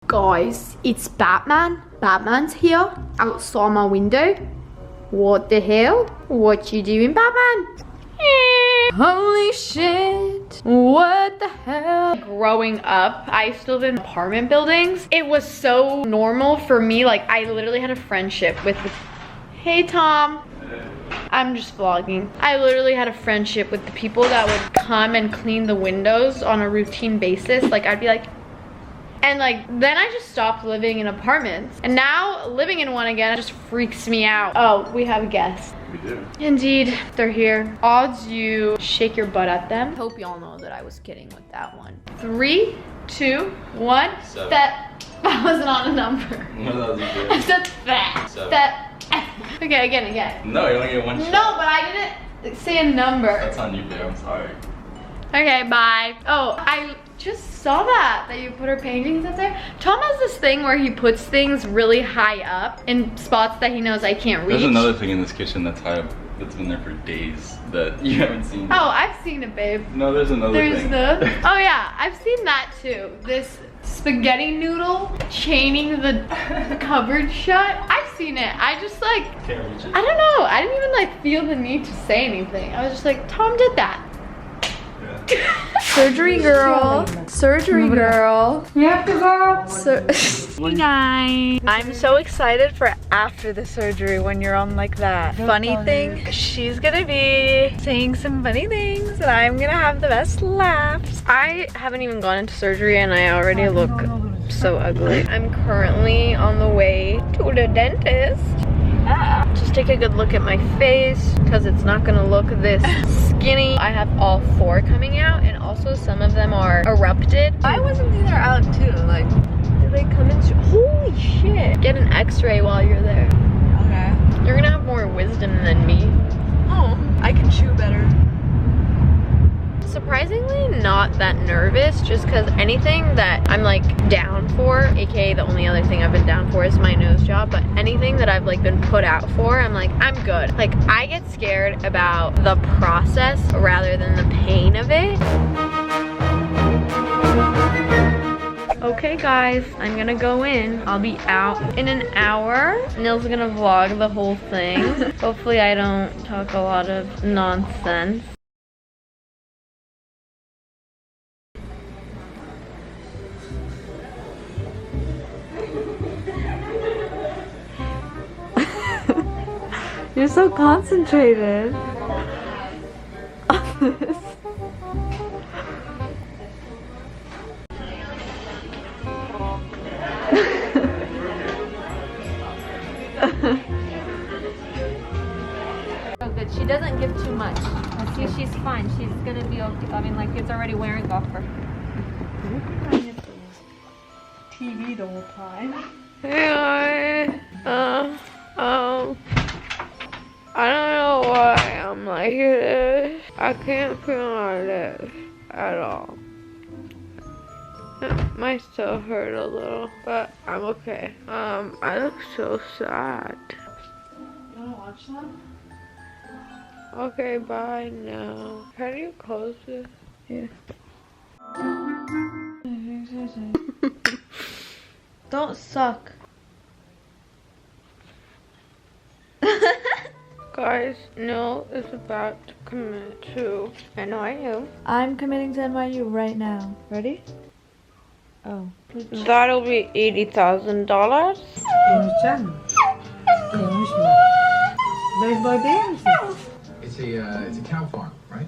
Guys, it's Batman. Batman's here outside my window. What the hell? What you doing, Batman? Holy shit. What the hell? Growing up, I used to live in apartment buildings. It was so normal for me. Like, I literally had a friendship with the... Hey, Tom. I'm just vlogging. I literally had a friendship with the people that would come and clean the windows on a routine basis. Like, I'd be like... And like, then I just stopped living in apartments. And now living in one again just freaks me out. Oh, we have guests. We do. Indeed, they're here. Odds you shake your butt at them. Hope y'all know that I was kidding with that one. 3, 2, 1. Seven. That wasn't on a number. No, that was good. I said that. Seven. That. Okay, again. No, you only get one shot. No, but I didn't say a number. That's on you, babe. I'm sorry. Okay, bye. Oh, I just saw that you put her paintings up there. Tom has this thing where he puts things really high up in spots that he knows I can't reach. There's another thing in this kitchen that's high up, that's been there for days that you haven't seen. Oh, I've seen it, babe. No, there's another thing. Oh yeah, I've seen that too. This spaghetti noodle chaining the cupboard shut. I've seen it. I just like, Can't reach it. I don't know. I didn't even like feel the need to say anything. I was just like, Tom did that. Surgery girl. Surgery girl. We have to go. Hey guys. I'm so excited for after the surgery when you're on like that funny thing. She's gonna be saying some funny things and I'm gonna have the best laughs. I haven't even gone into surgery and I already look so ugly. I'm currently on the way to the dentist. Just take a good look at my face because it's not gonna look this skinny. I have all 4 coming out and also some of them are erupted. Why wasn't these out too? Like, did they come in? Holy shit. Get an x-ray while you're there. Okay. You're gonna have more wisdom than me. Oh, I can chew better. Surprisingly not that nervous, just because anything that I'm like down for, aka the only other thing I've been down for is my nose job, but anything that I've like been put out for, I'm like, I'm good. Like, I get scared about the process rather than the pain of it. Okay guys, I'm gonna go in. I'll be out in an hour. Nill's gonna vlog the whole thing. Hopefully I don't talk a lot of nonsense. You're so concentrated. So good. She doesn't give too much. See, she's fine. She's gonna be okay. I mean, like, it's already wearing off her. TV the whole time. Hey, I don't know why I'm like this. I can't feel my lips at all. It might still hurt a little, but I'm okay. I look so sad. You wanna watch them? Okay, bye now. Can you close this? Yeah. Don't suck. Guys, Nill is about to commit to NYU. I'm committing to NYU right now. Ready? Oh. That'll be $80,000. It's a cow farm, right?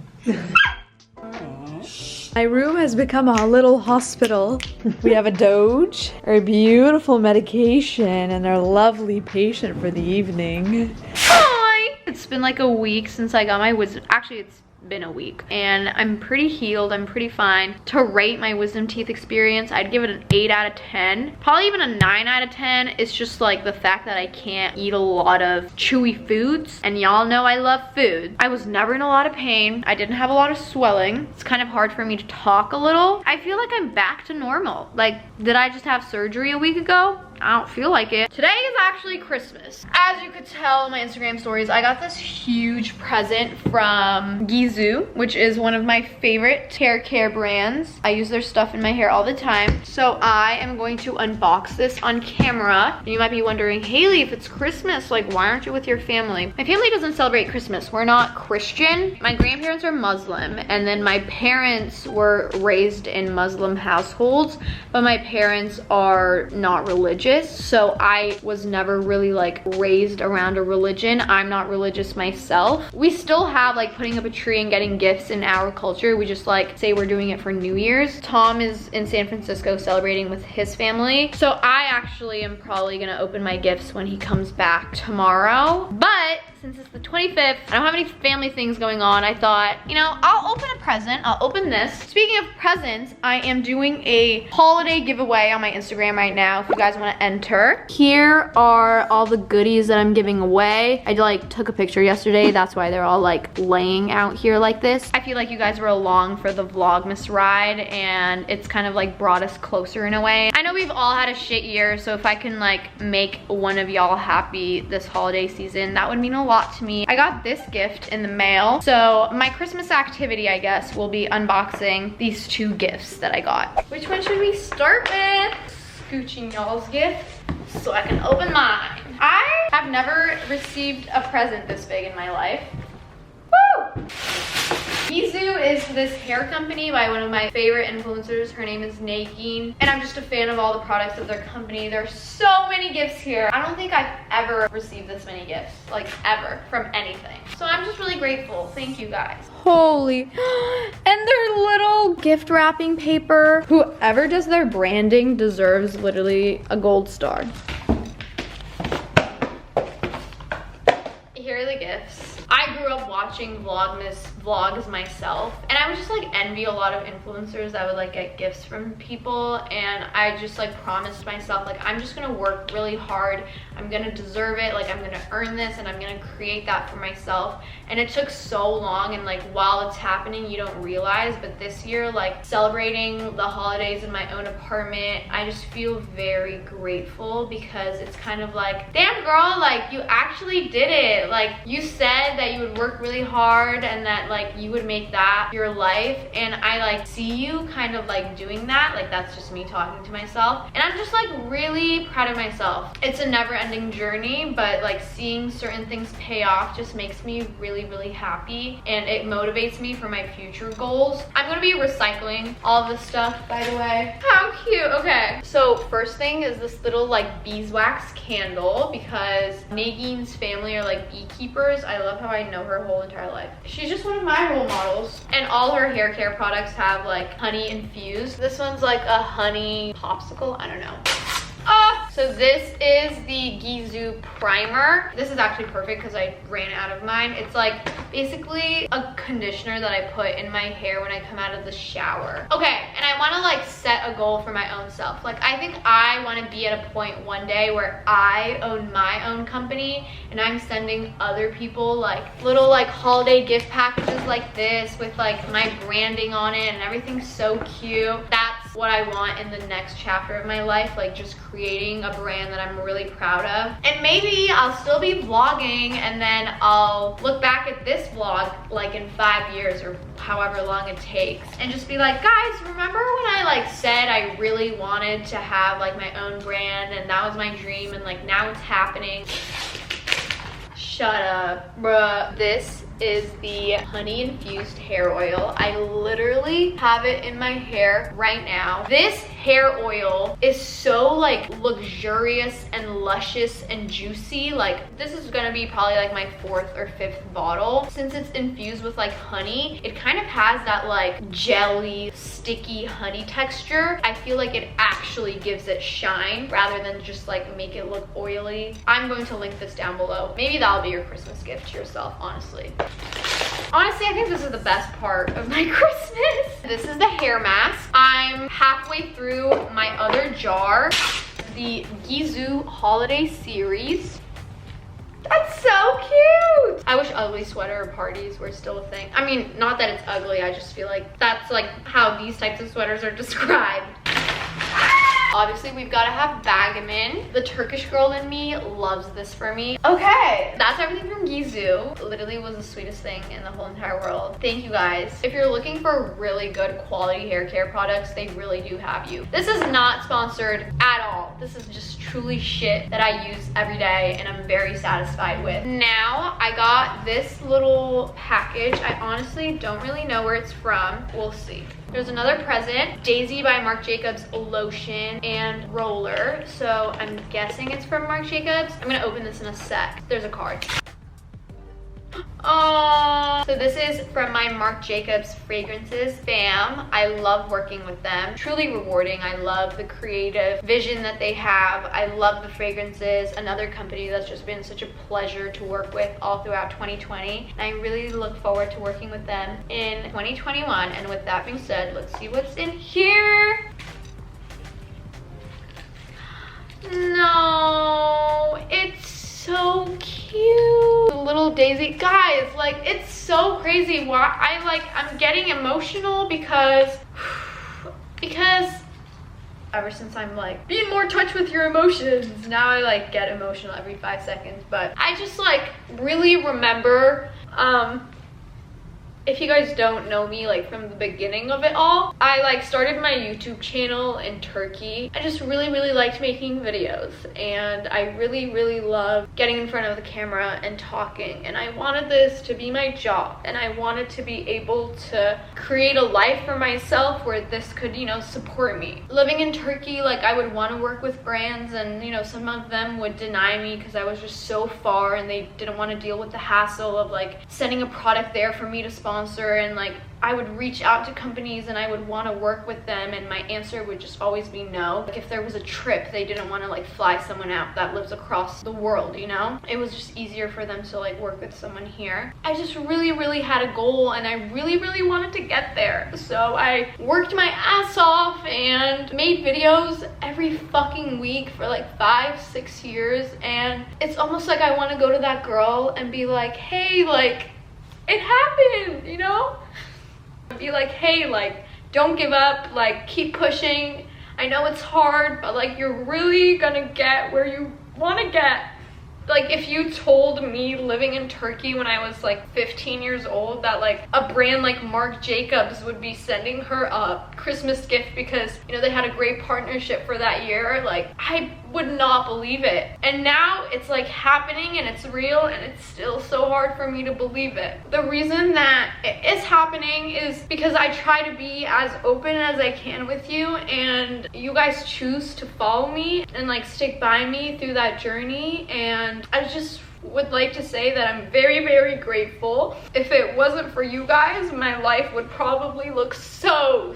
My room has become a little hospital. We have a Doge, our beautiful medication, and our lovely patient for the evening. Hi! It's been like a week since I got my wisdom. Actually, it's been a week and I'm pretty healed. I'm pretty fine. To rate my wisdom teeth experience, I'd give it an 8 out of 10. Probably even a 9 out of 10. It's just like the fact that I can't eat a lot of chewy foods, and y'all know I love food. I was never in a lot of pain. I didn't have a lot of swelling. It's kind of hard for me to talk a little. I feel like I'm back to normal. Like, Did I just have surgery a week ago? I don't feel like it. Today is actually Christmas. As you could tell in my Instagram stories, I got this huge present from Gizu, which is one of my favorite hair care brands. I use their stuff in my hair all the time. So I am going to unbox this on camera. And you might be wondering, Hailey, if it's Christmas, like why aren't you with your family? My family doesn't celebrate Christmas. We're not Christian. My grandparents are Muslim, and then my parents were raised in Muslim households, but my parents are not religious. So I was never really like raised around a religion. I'm not religious myself. We still have like putting up a tree and getting gifts in our culture. We just like say we're doing it for New Year's. Tom is in San Francisco celebrating with his family. So I actually am probably gonna open my gifts when he comes back tomorrow. But since it's the 25th, I don't have any family things going on. I thought, you know, I'll open a present. I'll open this. Speaking of presents, I am doing a holiday giveaway on my Instagram right now if you guys want to enter. Here are all the goodies that I'm giving away. I like took a picture yesterday. That's why they're all like laying out here like this. I feel like you guys were along for the Vlogmas ride and it's kind of like brought us closer in a way. I know we've all had a shit year, so if I can like make one of y'all happy this holiday season, that would mean a lot to me. I got this gift in the mail. So my Christmas activity, I guess, will be unboxing these two gifts that I got. Which one should we start with? Scooching y'all's gift so I can open mine. I have never received a present this big in my life. Woo! Gizu is this hair company by one of my favorite influencers. Her name is Nagin, and I'm just a fan of all the products of their company. There's so many gifts here. I don't think I've ever received this many gifts, like ever, from anything. So I'm just really grateful. Thank you guys. Holy, and their little gift wrapping paper. Whoever does their branding deserves literally a gold star. Here are the gifts. I grew up watching Vlogmas vlogs myself, and I would just like envy a lot of influencers that would like get gifts from people, and I just like promised myself like I'm just gonna work really hard, I'm gonna deserve it, like I'm gonna earn this, and I'm gonna create that for myself. And it took so long, and like while it's happening you don't realize, but this year, like celebrating the holidays in my own apartment, I just feel very grateful because it's kind of like, damn girl, like you actually did it. Like you said that you would work really hard and that like you would make that your life, and I like see you kind of like doing that. Like that's just me talking to myself, and I'm just like really proud of myself. It's a never-ending journey, but like seeing certain things pay off just makes me really happy, and it motivates me for my future goals. I'm gonna be recycling all of this stuff, by the way. How cute. Okay, so first thing is this little like beeswax candle, because Nagin's family are like beekeepers. I love how I know her whole entire life. She's just one of my role models, and all her hair care products have like honey infused. This one's like a honey popsicle, I don't know. So this is the Gizu primer. This is actually perfect because I ran out of mine. It's like basically a conditioner that I put in my hair when I come out of the shower. Okay, and I want to like set a goal for my own self. Like I think I want to be at a point one day where I own my own company and I'm sending other people like little like holiday gift packages like this with like my branding on it, and everything's so cute. That's what I want in the next chapter of my life, like just creating a brand that I'm really proud of. And maybe I'll still be vlogging, and then I'll look back at this vlog like in 5 years or however long it takes, and just be like, guys, remember when I like said I really wanted to have like my own brand, and that was my dream, and like now it's happening. Shut up, bruh. This is the honey infused hair oil. I literally have it in my hair right now. This hair oil is so like luxurious and luscious and juicy. Like this is gonna be probably like my 4th or 5th bottle. Since it's infused with like honey, it kind of has that like jelly, sticky honey texture. I feel like it actually gives it shine rather than just like make it look oily. I'm going to link this down below. Maybe that'll be your Christmas gift to yourself, honestly. Honestly, I think this is the best part of my Christmas. This is the hair mask. I'm halfway through my other jar, the Gizu holiday series. That's so cute. I wish ugly sweater parties were still a thing. I mean, not that it's ugly, I just feel like that's like how these types of sweaters are described. Obviously, we've got to have Bagaman. The Turkish girl in me loves this for me. Okay, that's everything from Gizu. Literally was the sweetest thing in the whole entire world. Thank you guys. If you're looking for really good quality hair care products, they really do have you. This is not sponsored at all. This is just truly shit that I use every day and I'm very satisfied with. Now, I got this little package. I honestly don't really know where it's from. We'll see. There's another present, Daisy by Marc Jacobs lotion and roller. So I'm guessing it's from Marc Jacobs. I'm gonna open this in a sec. There's a card. Oh, so this is from my Marc Jacobs fragrances fam. I love working with them. Truly rewarding. I love the creative vision that they have. I love the fragrances. Another company that's just been such a pleasure to work with all throughout 2020. And I really look forward to working with them in 2021. And with that being said, let's see what's in here. No, it's so cute. Little Daisy. Guys, like, it's so crazy why I'm getting emotional because ever since I'm like, be in more touch with your emotions, now I like get emotional every 5 seconds. But I just like really remember, if you guys don't know me like from the beginning of it all, I like started my YouTube channel in Turkey. I just really liked making videos and I really love getting in front of the camera and talking, and I wanted this to be my job and I wanted to be able to create a life for myself where this could, you know, support me. Living in Turkey, like I would want to work with brands and, you know, some of them would deny me because I was just so far and they didn't want to deal with the hassle of like sending a product there for me to sponsor. And like I would reach out to companies and I would want to work with them and my answer would just always be no. Like if there was a trip, they didn't want to like fly someone out that lives across the world, you know? It was just easier for them to like work with someone here. I just really had a goal and I really wanted to get there. So I worked my ass off and made videos every fucking week for like 5-6 years, and it's almost like I want to go to that girl and be like, hey, like, it happened, you know? Be like, hey, like, don't give up, like, keep pushing. I know it's hard, but like, you're really gonna get where you want to get. Like if you told me living in Turkey when I was like 15 years old that like a brand like Marc Jacobs would be sending her a Christmas gift because, you know, they had a great partnership for that year, like I would not believe it. And now it's like happening and it's real and it's still so hard for me to believe it. The reason that it is happening is because I try to be as open as I can with you, and you guys choose to follow me and like stick by me through that journey. And I just would like to say that I'm very grateful. If it wasn't for you guys, my life would probably look so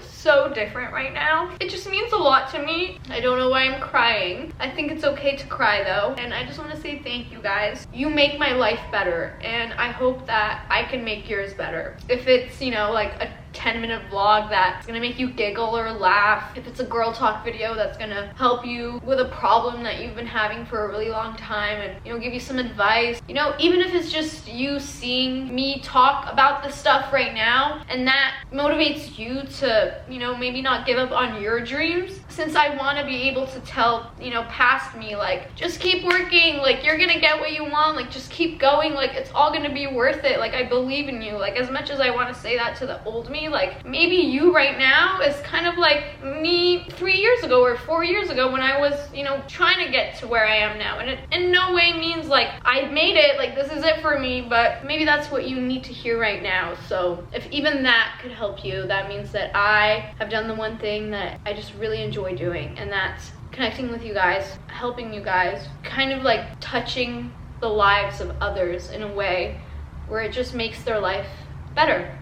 different right now. It just means a lot to me. I don't know why I'm crying. I think it's okay to cry though, and I just want to say thank you guys. You make my life better, and I hope that I can make yours better. If it's, you know, like a 10-minute vlog that's gonna make you giggle or laugh, if it's a girl talk video that's gonna help you with a problem that you've been having for a really long time and, you know, give you some advice, you know, even if it's just you seeing me talk about this stuff right now and that motivates you to, you know, maybe not give up on your dreams. Since I want to be able to tell, you know, past me, like, just keep working, like, you're gonna get what you want, like, just keep going, like, it's all gonna be worth it, like, I believe in you. Like, as much as I want to say that to the old me, like, maybe you right now is kind of like me 3 years ago or 4 years ago when I was, you know, trying to get to where I am now. And it in no way means like I made it, like this is it for me, but maybe that's what you need to hear right now. So if even that could help you, that means that I have done the one thing that I just really enjoy doing, and that's connecting with you guys, helping you guys, kind of like touching the lives of others in a way where it just makes their life better.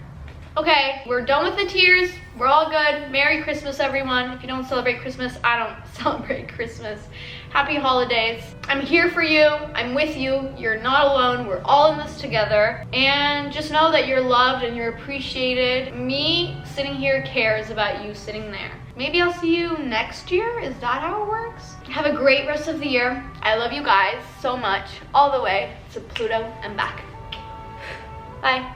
Okay, we're done with the tears. We're all good. Merry Christmas, everyone. If you don't celebrate Christmas, I don't celebrate Christmas. Happy holidays. I'm here for you. I'm with you. You're not alone. We're all in this together. And just know that you're loved and you're appreciated. Me sitting here cares about you sitting there. Maybe I'll see you next year. Is that how it works? Have a great rest of the year. I love you guys so much. All the way to Pluto and back. Bye.